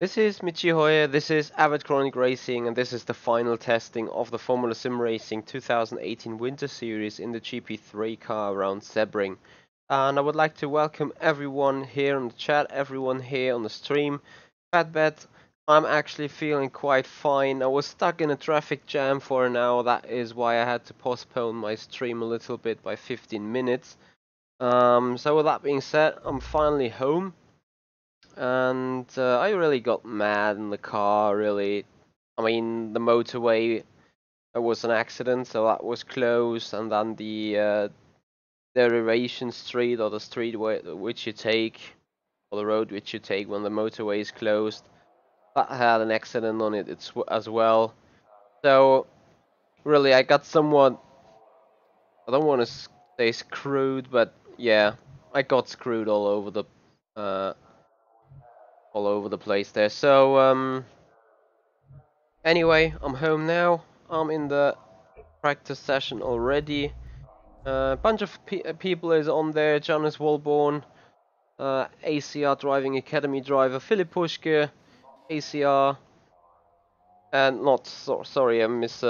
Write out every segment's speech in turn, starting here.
This is Michi Hoyer, this is Avid Chronic Racing, and this is the final testing of the Formula SimRacing 2018 Winter Series in the GP3 car around Sebring. And I would like to welcome everyone here in the chat, everyone here on the stream. Bet, I'm actually feeling quite fine. I was stuck in a traffic jam for an hour, that is why I had to postpone my stream a little bit by 15 minutes. So with that being said, I'm finally home. And I really got mad in the car, really. I mean, the motorway, there was an accident, so that was closed, and then the derivation street, or the street which you take, or the road which you take when the motorway is closed, that had an accident on it as well. So, really, I got somewhat, I don't want to say screwed, but yeah, I got screwed all over the place there. So, anyway, I'm home now. I'm in the practice session already. A bunch of people is on there. Jonas Walborn, ACR Driving Academy driver Philip Puschke, ACR, and sorry, I miss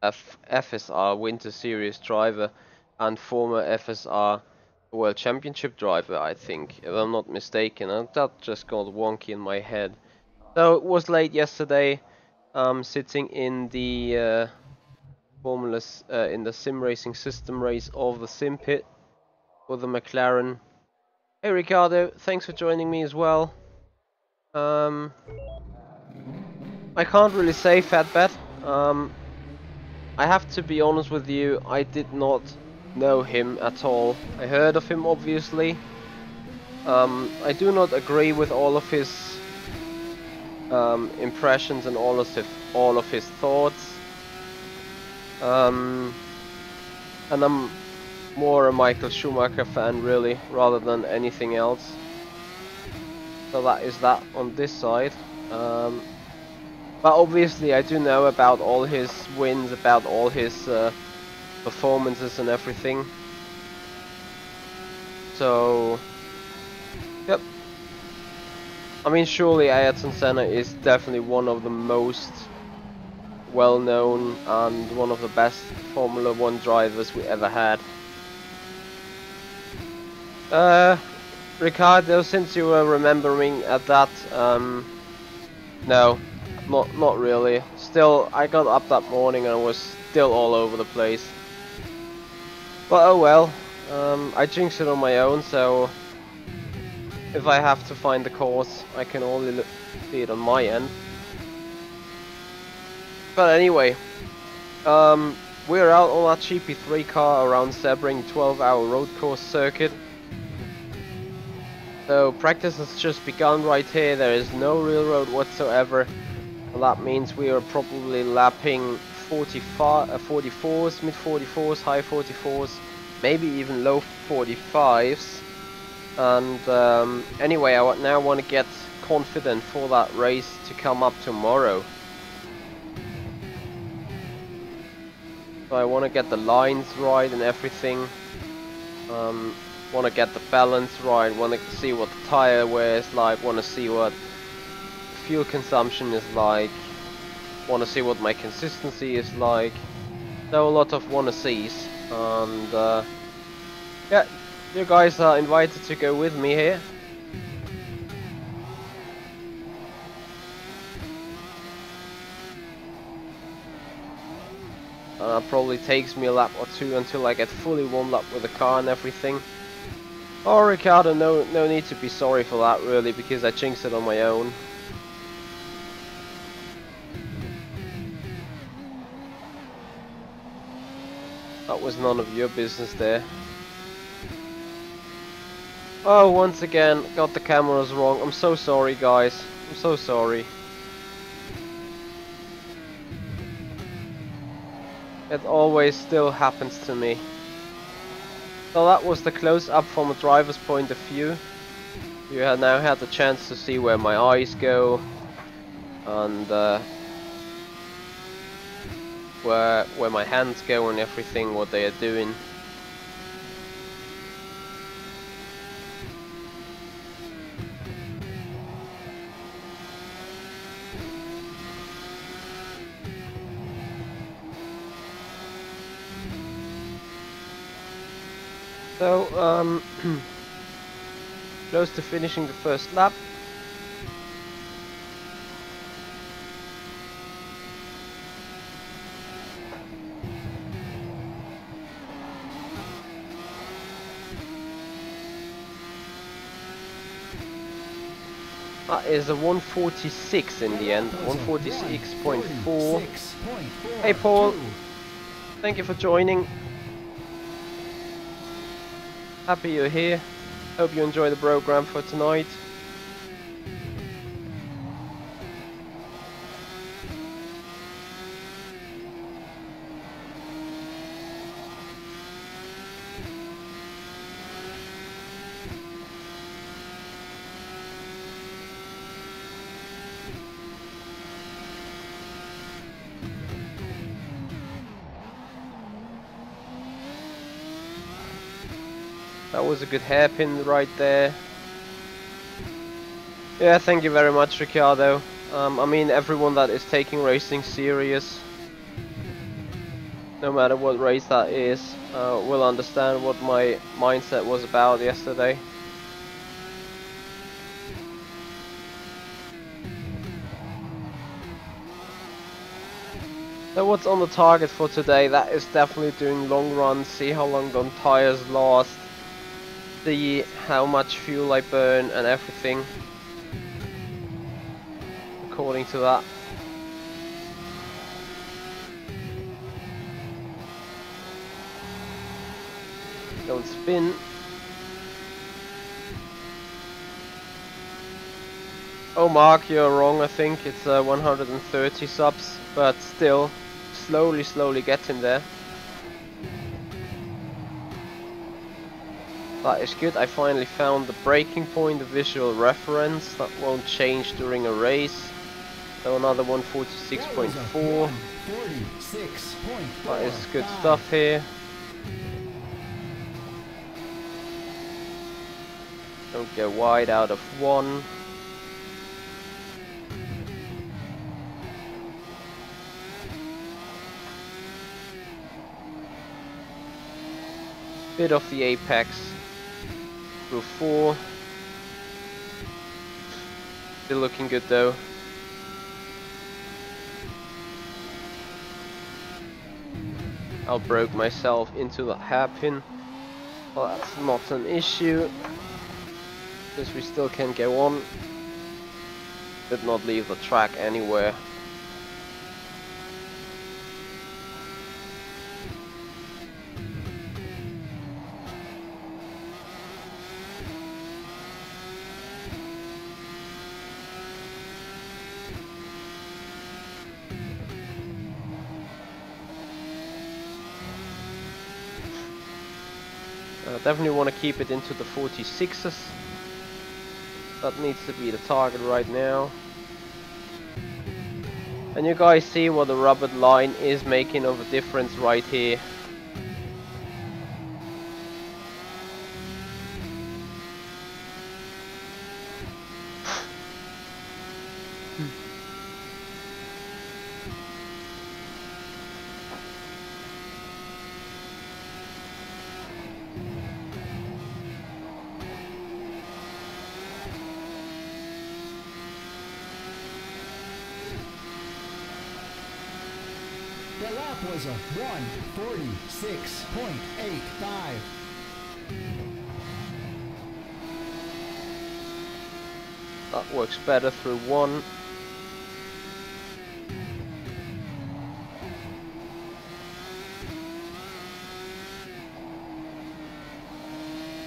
FSR Winter Series driver and former FSR World Championship driver, I think, if I'm not mistaken. And that just got wonky in my head. So it was late yesterday. Sitting in the formulas in the sim racing system race of the sim pit for the McLaren. Hey Ricardo, thanks for joining me as well. I can't really say Fatbet. I have to be honest with you, I did not know him at all. I heard of him obviously. I do not agree with all of his impressions and all of his thoughts. And I'm more a Michael Schumacher fan really, rather than anything else. So that is that on this side. But obviously I do know about all his wins, about all his performances and everything. So, yep. I mean, surely Ayrton Senna is definitely one of the most well-known and one of the best Formula 1 drivers we ever had. Ricardo, since you were remembering at that, no, not really. Still, I got up that morning and I was still all over the place. But oh well, I jinxed it on my own, so if I have to find the cause, I can only see it on my end. But anyway, we're out on our GP3 car around Sebring 12-hour road course circuit. So practice has just begun right here. There is no real road whatsoever. And that means we are probably lapping 44s, mid 44s, high 44s, maybe even low 45s. And anyway, I now want to get confident for that race to come up tomorrow. So I want to get the lines right and everything. Want to get the balance right. Want to see what the tire wear is like. Want to see what fuel consumption is like. Want to see what my consistency is like. So a lot of wanna sees. And yeah, you guys are invited to go with me here. Probably takes me a lap or two until I get fully warmed up with the car and everything. Oh, Ricardo, no need to be sorry for that really, because I jinxed it on my own. That was none of your business there. Oh, once again, got the cameras wrong. I'm so sorry, guys. I'm so sorry. It always still happens to me. So that was the close-up from a driver's point of view. You have now had the chance to see where my eyes go, and where my hands go and everything, what they are doing. So, close to finishing the first lap. That is a 146 in the end, 146.4. Hey Paul, thank you for joining. Happy you're here. Hope you enjoy the program for tonight. That was a good hairpin right there. Yeah, thank you very much, Ricardo. I mean, everyone that is taking racing serious, no matter what race that is, will understand what my mindset was about yesterday. So what's on the target for today? That is definitely doing long runs, see how long the tires last, see how much fuel I burn and everything according to that. Don't spin. Oh Mark, you're wrong, I think it's 130 subs, but still slowly getting there. That is good. I finally found the breaking point, the visual reference that won't change during a race. So another 146.4. That is good stuff here. Don't get wide out of 1. Bit of the apex through 4. Still looking good though. I broke myself into the hairpin. Well, that's not an issue, because we still can go on. Did not leave the track anywhere. Definitely want to keep it into the 46s. That needs to be the target right now. And you guys see what the rubbered line is making of a difference right here. The lap was a 146.85. That works better through 1.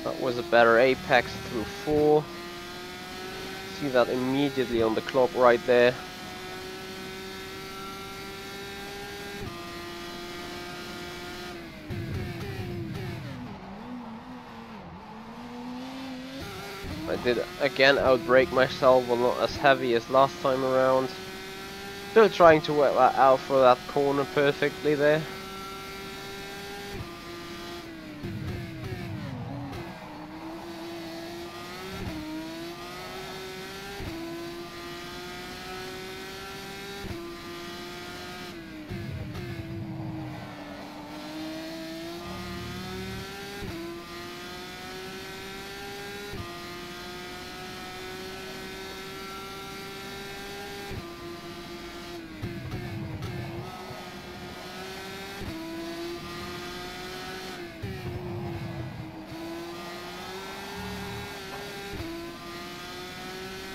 That was a better apex through 4. See that immediately on the clock right there. I did again outbrake myself, well not as heavy as last time around. Still trying to work that out for that corner perfectly there.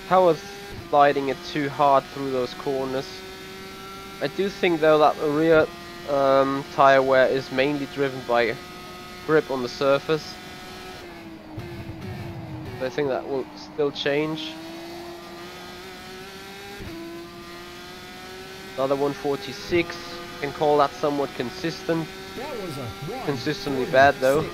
power sliding it too hard through those corners. I do think though that the rear tire wear is mainly driven by grip on the surface. I think that will still change. Another 146. Can call that somewhat consistent. That was a Consistently bad though. 6.59.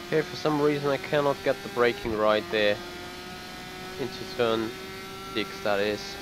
Okay, for some reason I cannot get the braking right there. Into turn 6, that is.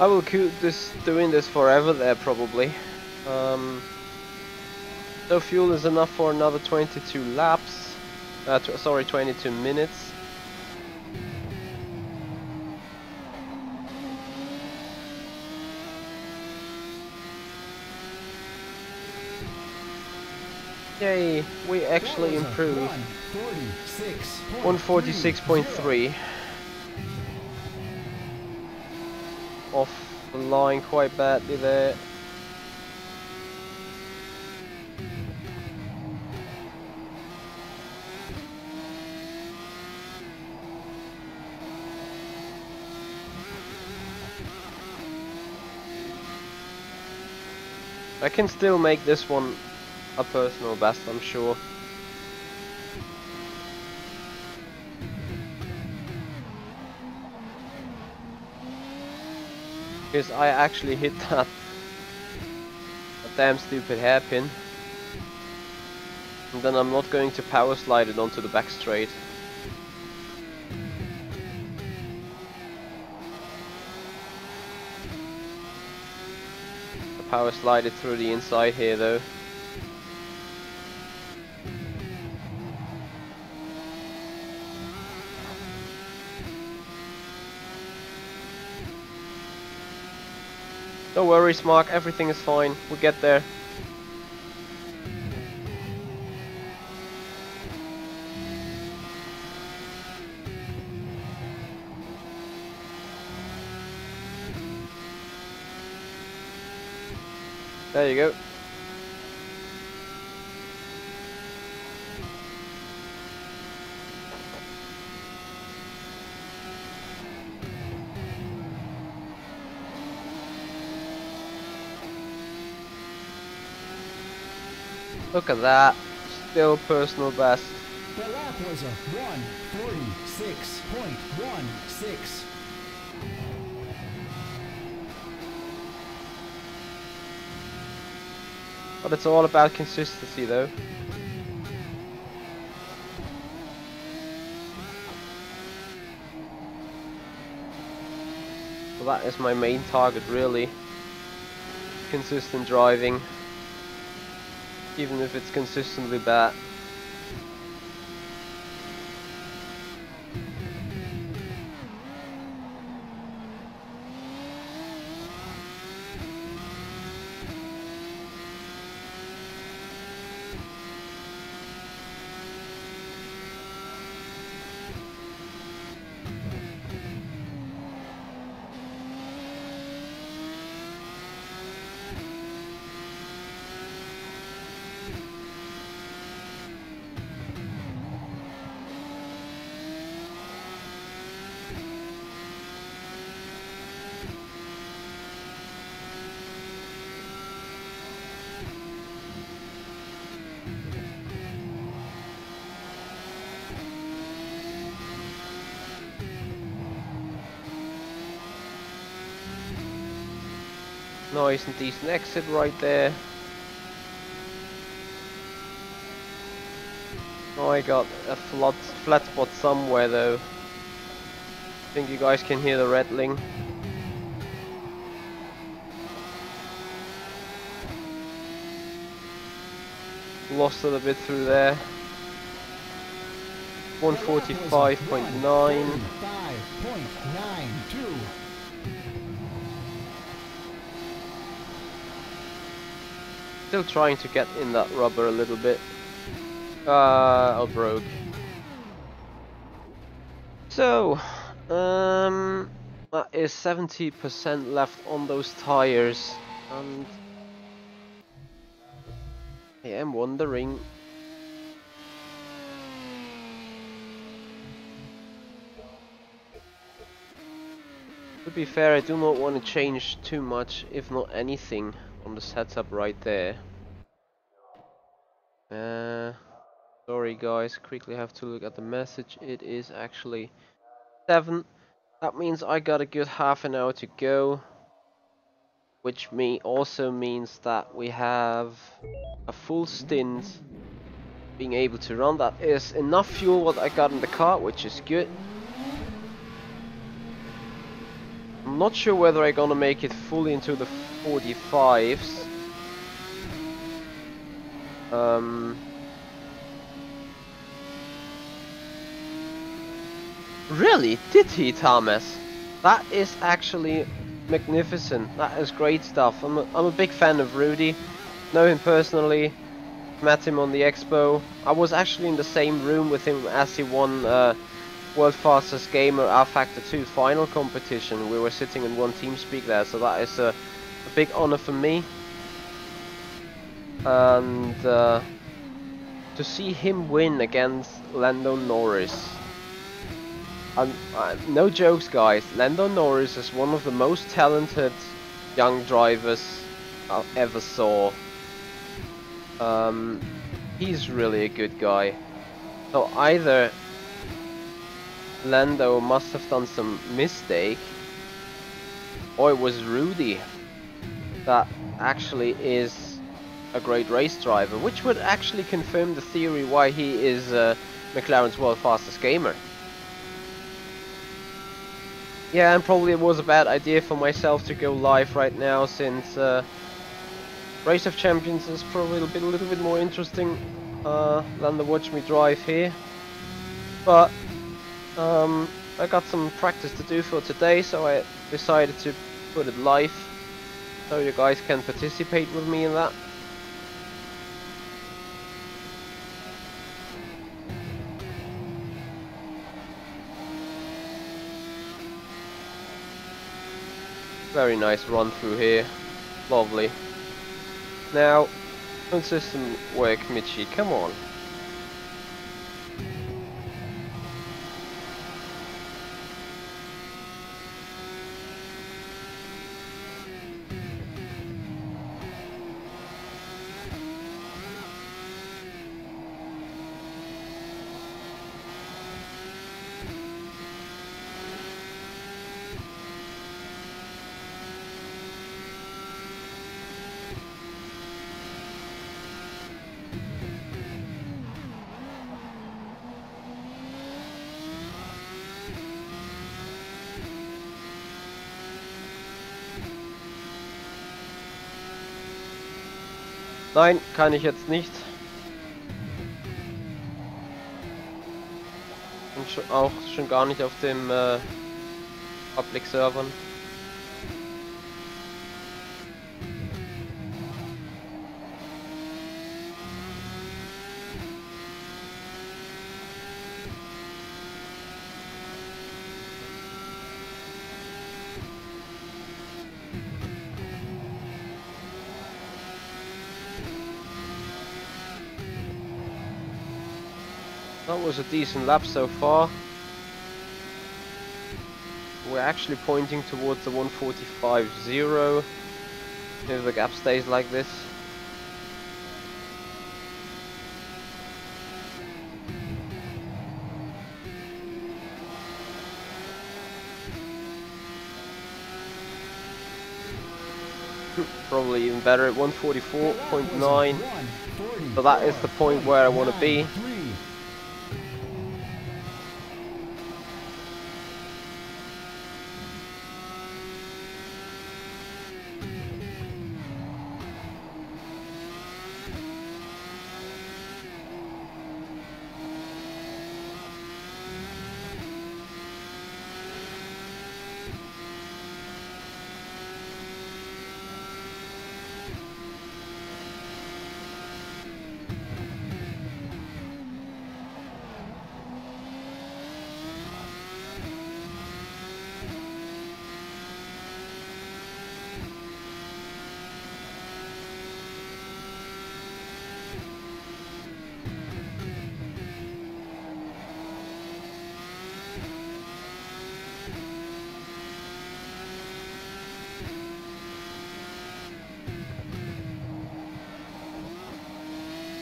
I will keep doing this forever there probably. So fuel is enough for another 22 laps. Sorry, 22 minutes. Yay, we actually improved. 146.3. Off the line quite badly there. I can still make this one a personal best, I'm sure. Because I actually hit that damn stupid hairpin. And then I'm not going to power slide it onto the back straight. I power slide it through the inside here though. No worries, Mark, everything is fine. We'll get there. There you go. Look at that. Still personal best. The lap was a 146.16. But it's all about consistency though. So that is my main target really. Consistent driving. Even if it's consistently bad. Nice and decent exit right there. Oh, I got a flat spot somewhere though. I think you guys can hear the rattling. Lost it a bit through there. 145.9. 5.92. Still trying to get in that rubber a little bit. I broke. So, that is 70% left on those tires, and I am wondering. To be fair, I do not want to change too much, if not anything, on the setup right there. Sorry guys, quickly have to look at the message. It is actually 7. That means I got a good half an hour to go, which also means that we have a full stint being able to run. That is enough fuel what I got in the car, which is good. I'm not sure whether I'm gonna make it fully into the 45s. Really? Did he, Thomas? That is actually magnificent. That is great stuff. I'm a big fan of Rudy. Know him personally. Met him on the expo. I was actually in the same room with him as he won World Fastest Gamer rFactor 2 final competition. We were sitting in one TeamSpeak there, so that is a big honor for me. And to see him win against Lando Norris. And no jokes guys, Lando Norris is one of the most talented young drivers I ever saw. He's really a good guy. So either Lando must have done some mistake, or it was Rudy that actually is a great race driver, which would actually confirm the theory why he is McLaren's world fastest gamer. Yeah, and probably it was a bad idea for myself to go live right now, since Race of Champions is probably a little bit more interesting than to watch me drive here. But I got some practice to do for today, so I decided to put it live, so you guys can participate with me in that. Very nice run through here, lovely. Now, consistent work, Michi, come on. Nein, kann ich jetzt nicht. Und auch schon gar nicht auf dem Public Servern. That was a decent lap so far. We're actually pointing towards the 145.0 if the gap stays like this. Probably even better, The lap was a 144.9. 1:44.3. So that is the point where I want to be.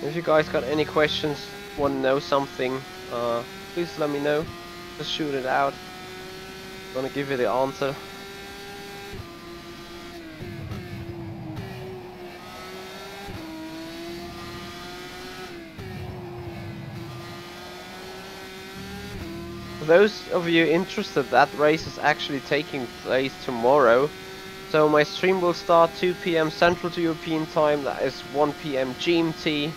If you guys got any questions, want to know something, please let me know. Just shoot it out. Gonna give you the answer. For those of you interested, that race is actually taking place tomorrow. So my stream will start 2 PM Central European Time, that is 1 PM GMT,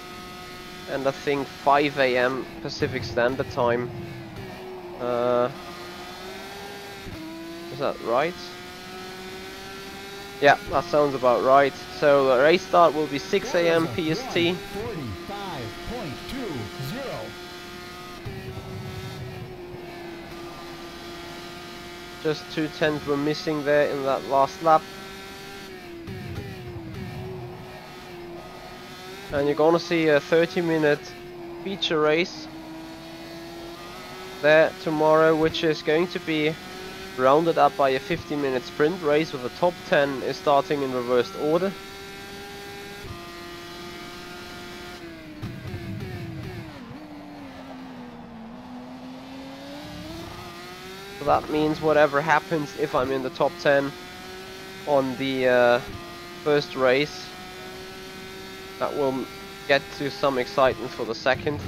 and I think 5 AM Pacific Standard Time. Is that right? Yeah, that sounds about right. So the race start will be 6 AM PST. 45.20. Just 2/10 were missing there in that last lap. And you're gonna see a 30-minute feature race there tomorrow, which is going to be rounded up by a 50-minute sprint race with the top 10 is starting in reversed order. So that means whatever happens, if I'm in the top 10 on the first race, that will get to some excitement for the second.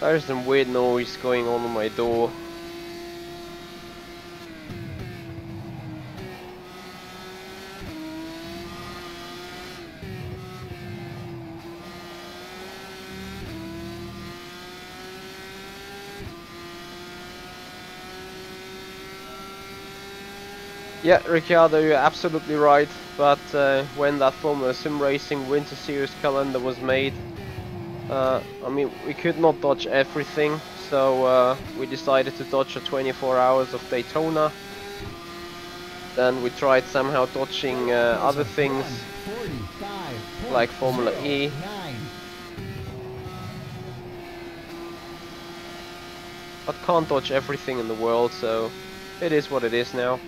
There's some weird noise going on my door. Yeah, Ricciardo, you're absolutely right, but when that Formula SimRacing Winter Series calendar was made, I mean, we could not dodge everything, so we decided to dodge the 24 hours of Daytona. Then we tried somehow dodging other things, like Formula E. But can't dodge everything in the world, so it is what it is now.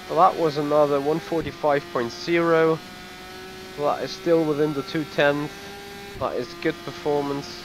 Well, that was another 145.0. That is still within the 2/10. That is good performance.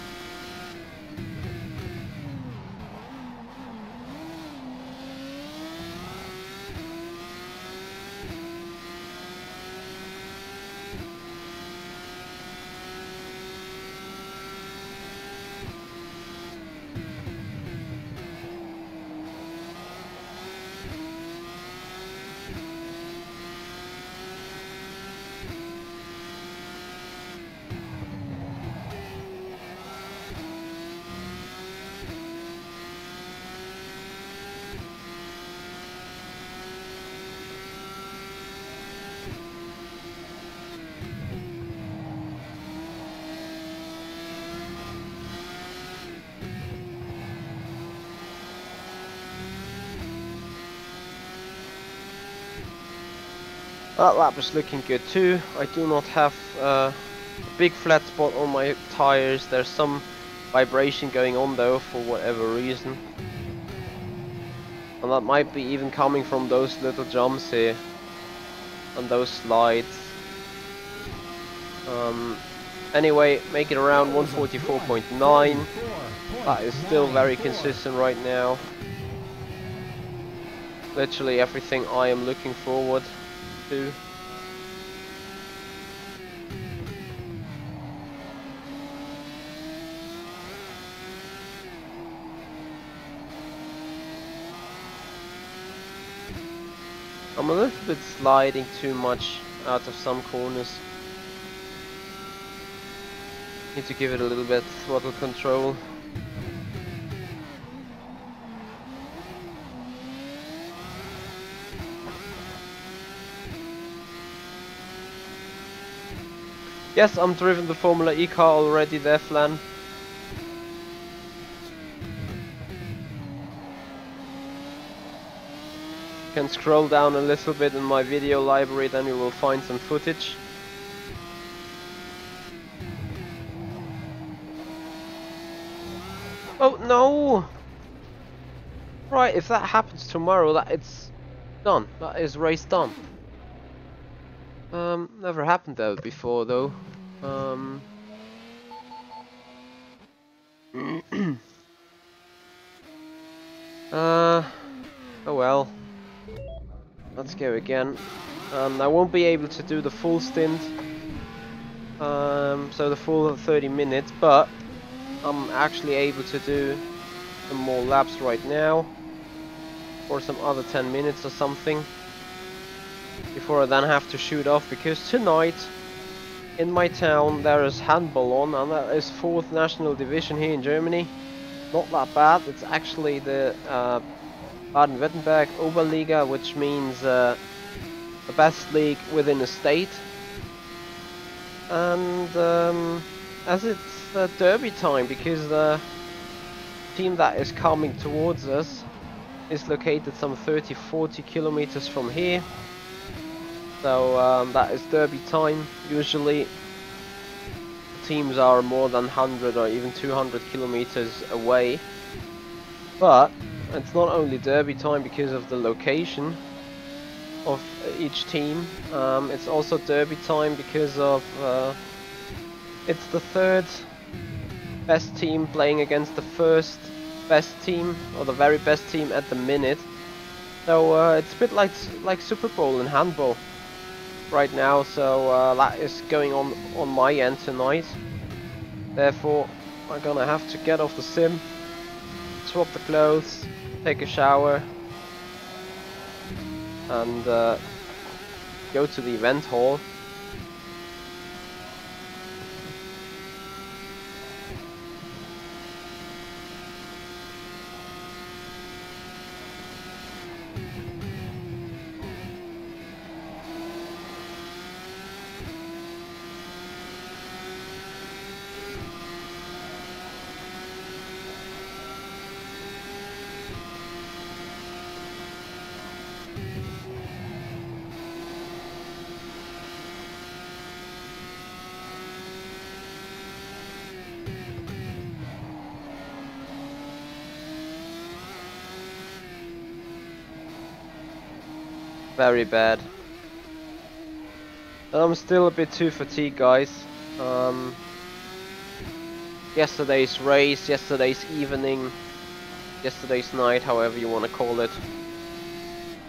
That lap is looking good too. I do not have a big flat spot on my tires. There's some vibration going on though, for whatever reason. And that might be even coming from those little jumps here. And those slides. Anyway, make it around 144.9. That is still very consistent right now. Literally everything I am looking forward to. I'm a little bit sliding too much out of some corners. Need to give it a little bit throttle control. Yes, I'm driven the Formula E car already there, Flan. Can scroll down a little bit in my video library, then you will find some footage. Oh no! Right, if that happens tomorrow, that it's done. That is race done. Never happened though before though. Oh well. Let's go again. I won't be able to do the full stint. So the full 30 minutes, but I'm actually able to do some more laps right now. Or some other 10 minutes or something. Before I then have to shoot off, because tonight in my town there is handball on, and that is 4th national division here in Germany. Not that bad. It's actually the Baden-Württemberg Oberliga, which means the best league within a state. And as it's derby time, because the team that is coming towards us is located some 30-40 kilometers from here. So that is derby time. Usually teams are more than 100 or even 200 kilometers away. But it's not only derby time because of the location of each team. It's also derby time because of it's the 3rd best team playing against the 1st best team, or the very best team at the minute. So it's a bit like Super Bowl in handball right now. So that is going on my end tonight. Therefore, I'm gonna have to get off the sim, swap the clothes, take a shower, and go to the event hall. Very bad. I'm still a bit too fatigued, guys. Yesterday's race, yesterday's evening, yesterday's night, however you want to call it,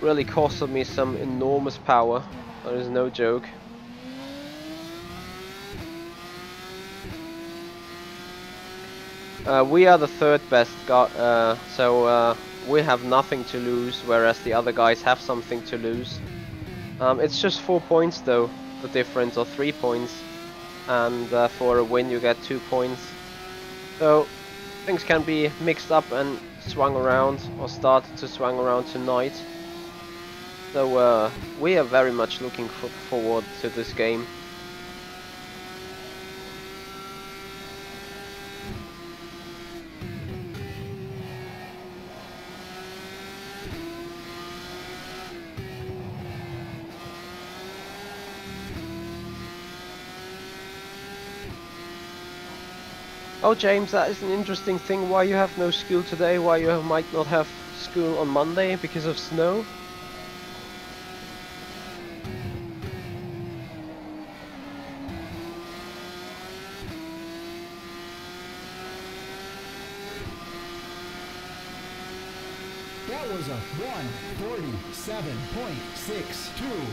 really costed me some enormous power. That is no joke. We are the 3rd best guy, so we have nothing to lose, whereas the other guys have something to lose. It's just 4 points though, the difference, or 3 points, and for a win you get 2 points. So things can be mixed up and swung around, or started to swing around tonight. So we are very much looking forward to this game. Oh, James, that is an interesting thing. Why you have no school today? Why you might not have school on Monday because of snow? That was a 1:47.62.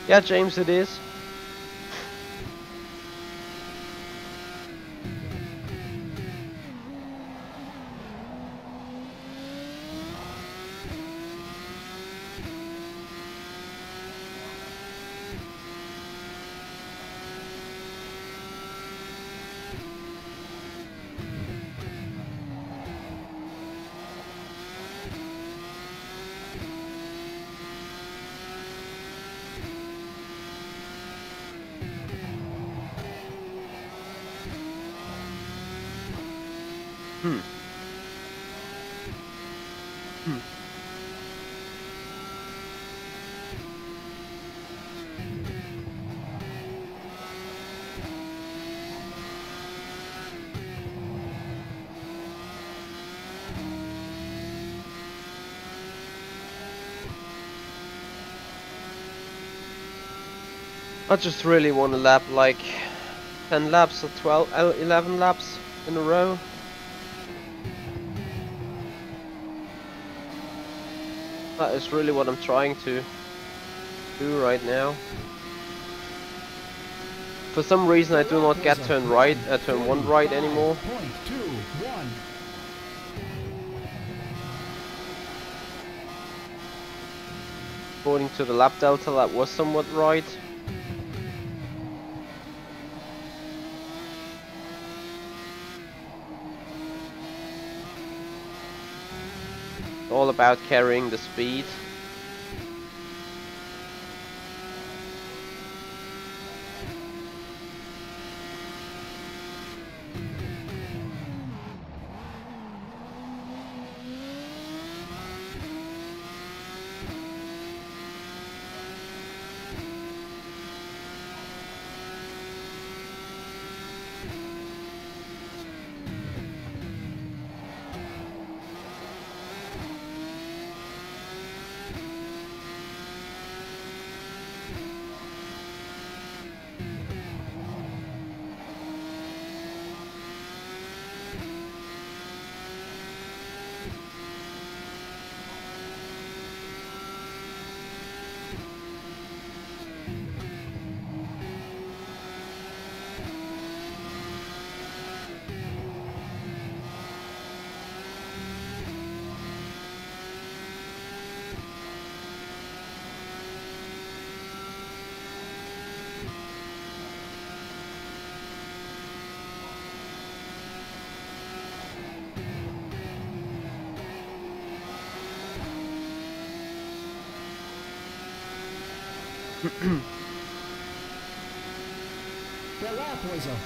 Yeah, James, it is. Hmm. Hmm. I just really want to lap like 10 laps or 12, 11 laps in a row. That is really what I'm trying to do right now. For some reason, I do not get turn one right anymore. 1:45.21. According to the lap delta, that was somewhat right. All about carrying the speed. The lap was a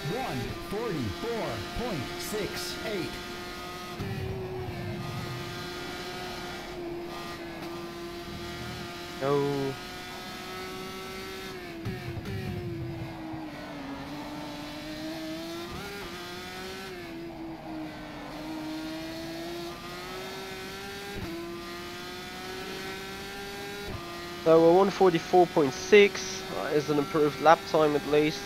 1:44.68. No. So a 1:44.6 is an improved lap time at least.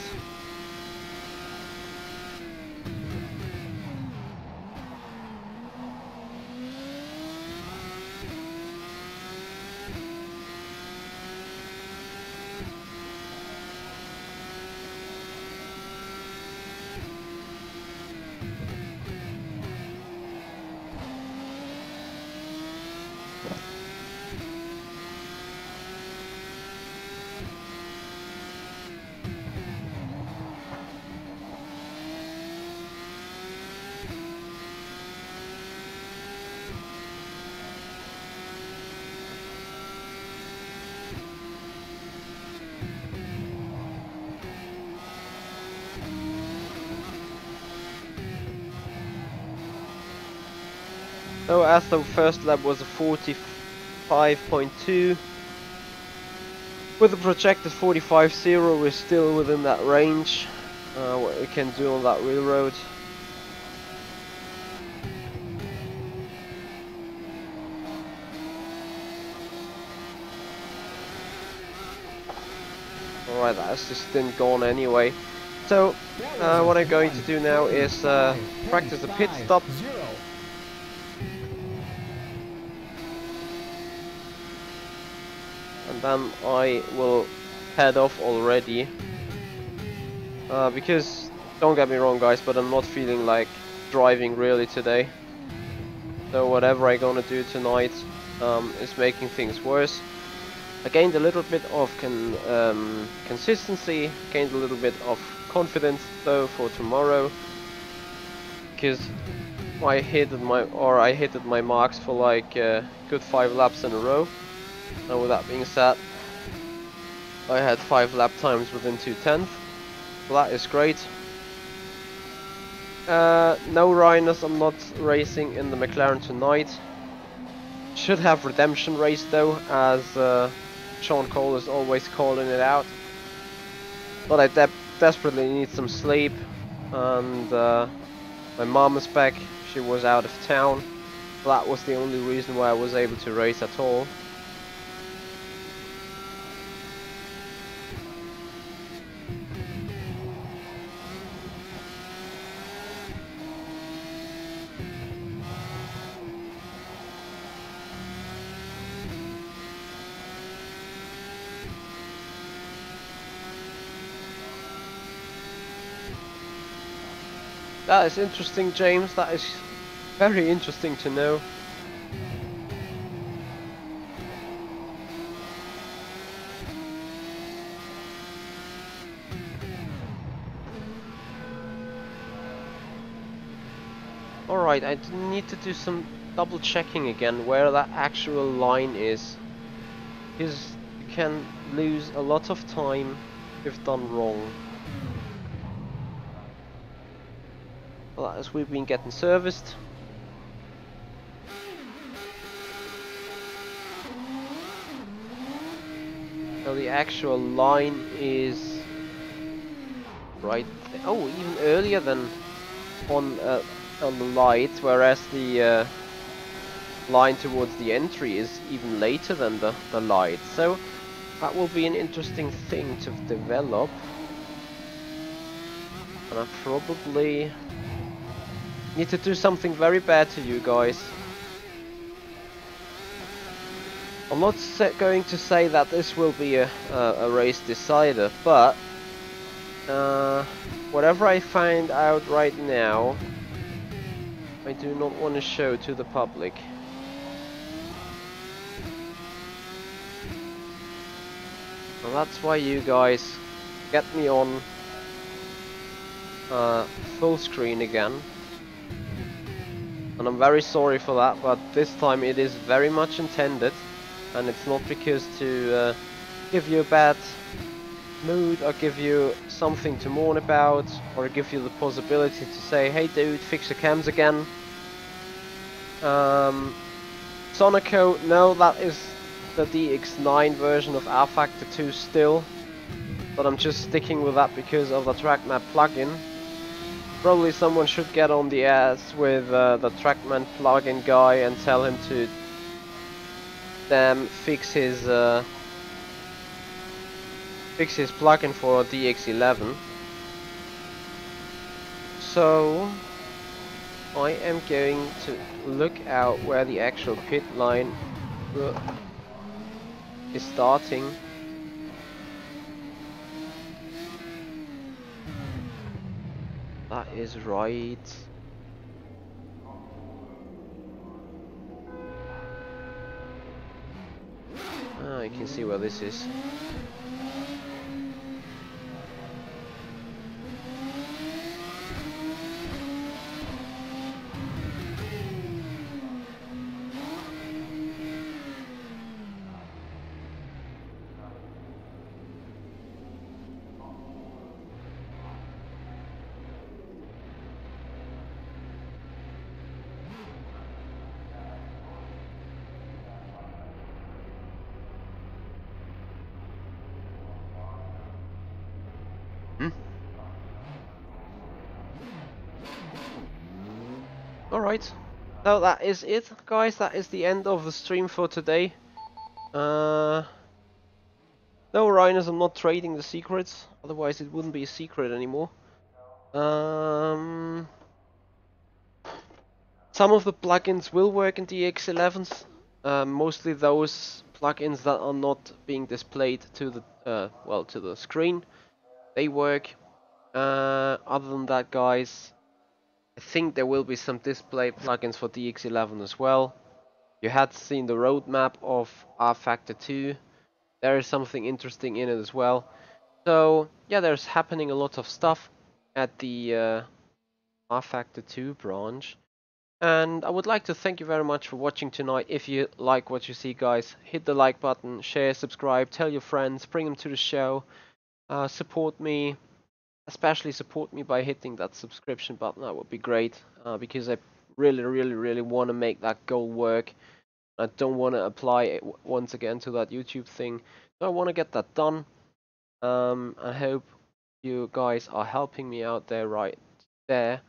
So as the first lap was a 45.2, with a projected 45.0, we're still within that range. What we can do on that railroad. Alright, that's just stint gone anyway. So, what I'm going to do now is practice a pit stop. And then I will head off already. Because, don't get me wrong guys, but I'm not feeling like driving really today. So whatever I'm gonna do tonight is making things worse. I gained a little bit of consistency, gained a little bit of confidence though for tomorrow, because I hit my marks for like good 5 laps in a row. And with that being said, I had 5 lap times within 2/10. So that is great. No Rhinos, I'm not racing in the McLaren tonight. Should have redemption race though, as Sean Cole is always calling it out. But I desperately need some sleep, and my mom is back. She was out of town. That was the only reason why I was able to race at all. That is interesting, James. That is very interesting to know. Alright, I need to do some double checking again where that actual line is. Because you can lose a lot of time if done wrong. Well, as we've been getting serviced. So the actual line is right there. Oh, even earlier than on the light, whereas the line towards the entry is even later than the light. So that will be an interesting thing to develop. And I probably need to do something very bad to you guys. I'm not going to say that this will be a race decider, but whatever I find out right now, I do not want to show to the public. And that's why you guys get me on full screen again. And I'm very sorry for that, but this time it is very much intended. And it's not because to give you a bad mood or give you something to mourn about or give you the possibility to say, hey dude, fix your cams again. Sonico, no, that is the DX9 version of rFactor 2 still, but I'm just sticking with that because of the TrackMap plugin. Probably someone should get on the ass with the TrackMap plugin guy and tell him to fix his plugin for DX11. So I am going to look out where the actual pit line is starting. That is right. I can see where this is. Alright, so that is it, guys. That is the end of the stream for today. No, Rhinos, I'm not trading the secrets, otherwise it wouldn't be a secret anymore. Some of the plugins will work in DX11s, mostly those plugins that are not being displayed to the well, to the screen. They work. Other than that, guys, I think there will be some display plugins for DX11 as well. You had seen the roadmap of rFactor 2. There is something interesting in it as well. So yeah, there's happening a lot of stuff at the rFactor 2 branch. And I would like to thank you very much for watching tonight. If you like what you see, guys, hit the like button, share, subscribe, tell your friends, bring them to the show. Support me, especially support me by hitting that subscription button. That would be great, because I really want to make that goal work. I don't want to apply it once again to that YouTube thing. So I want to get that done. I hope you guys are helping me out there right there.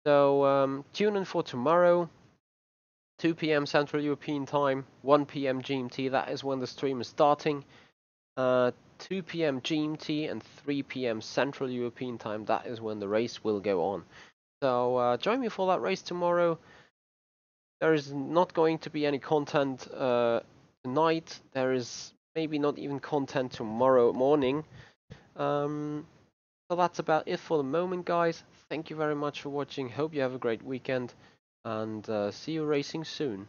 So tune in for tomorrow, 2 p.m. Central European Time, 1 p.m. GMT. That is when the stream is starting. 2 p.m. GMT and 3 p.m. Central European Time. That is when the race will go on. So join me for that race tomorrow. There is not going to be any content tonight. There is maybe not even content tomorrow morning. So that's about it for the moment, guys. Thank you very much for watching. Hope you have a great weekend, and see you racing soon.